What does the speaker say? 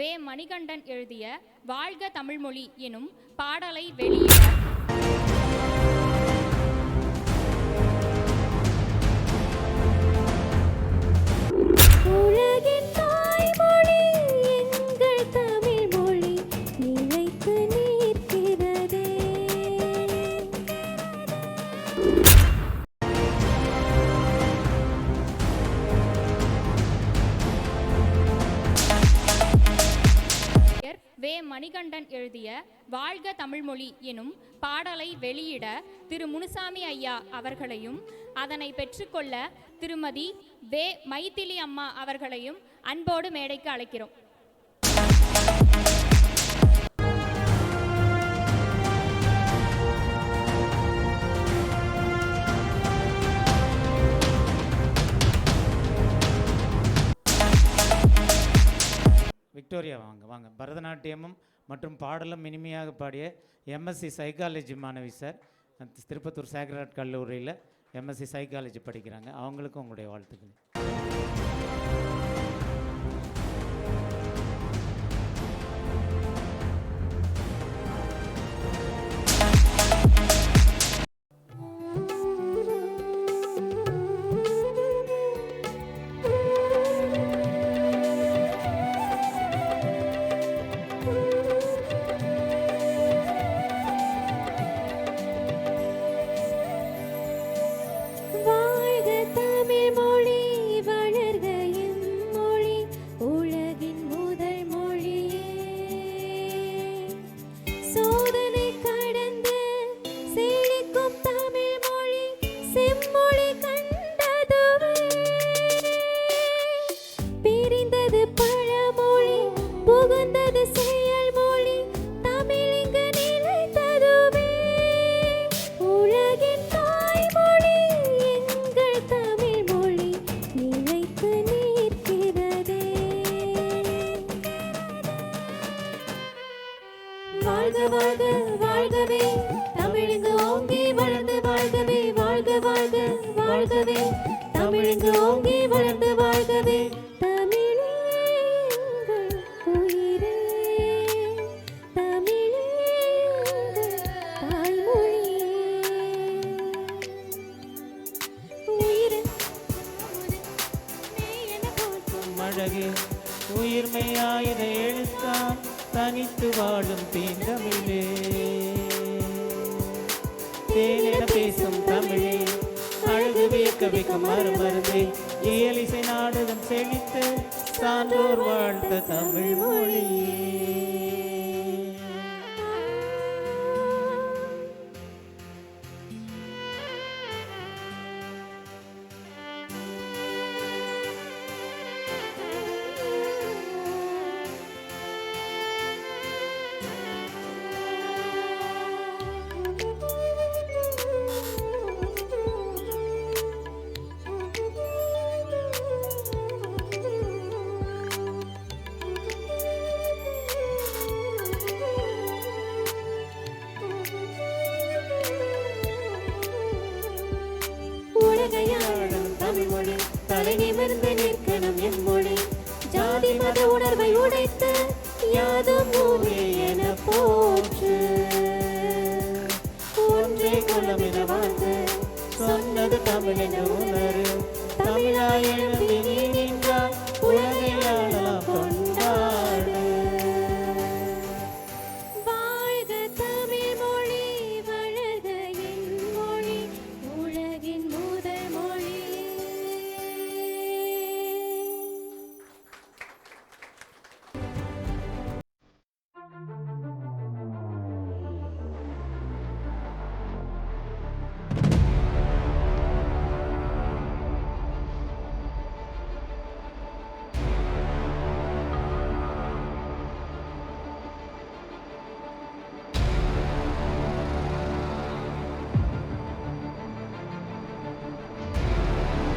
வே மணிகண்டன் எழுதிய வாழ்க தமிழ்மொழி எனும் பாடலை வெளியிட வே மணிகண்டன் எழுதிய வாழ்க தமிழ்மொழி எனும் பாடலை வெளியிட திரு முனுசாமி ஐயா அவர்களையும் அதனை பெற்றுக்கொள்ள திருமதி வே மைதிலி அம்மா அவர்களையும் அன்போடு மேடைக்கு அழைக்கிறோம். விக்டோரியா வாங்க வாங்க. பரதநாட்டியமும் மற்றும் பாடலும் இனிமையாக பாடிய எம்எஸ்சி சைக்காலஜி மாணவி சார், திருப்பத்தூர் சேக்ரட் கல்லூரியில் எம்எஸ்சி சைக்காலஜி படிக்கிறாங்க. அவங்களுக்கும் உங்களுடைய வாழ்த்துக்கள். வாழ்க வாழ்க வாழ்கவே தமிழுங்கு ஓங்கி வளர்ந்து வாழ்கவே, வாழ்க வாழ்க வாழ்கவே தமிழுங்கு ஓங்கி வளர்ந்து வாழ்கவே. தமிழே எங்கள் உயிரே, தமிழே எங்கள் தாய்மொழியே. உயிரே என போற்றும் அழகே உயிர்மையாயிர எழுத்தான் தனித்து வாழும் தீந்தமிழே, தேனென பேசும் தமிழே, அழகு வியக்க வைக்கும் மறுமருந்தே, இயலிசை நாடகம் செழித்து சான்றோர் வாழ்த்த தமிழ் மொழியே. தமிழ்மொழி தலை நிமிர்ந்து நிற்கணும் எம்மொழி, ஜாதி மத உணர்வை உடைத்து யாதும் ஊரே என போற்று. ஒன்றே குலம் என வாழ்ந்து சொன்னது தமிழ் என உணரு, தமிழாய் எழுதி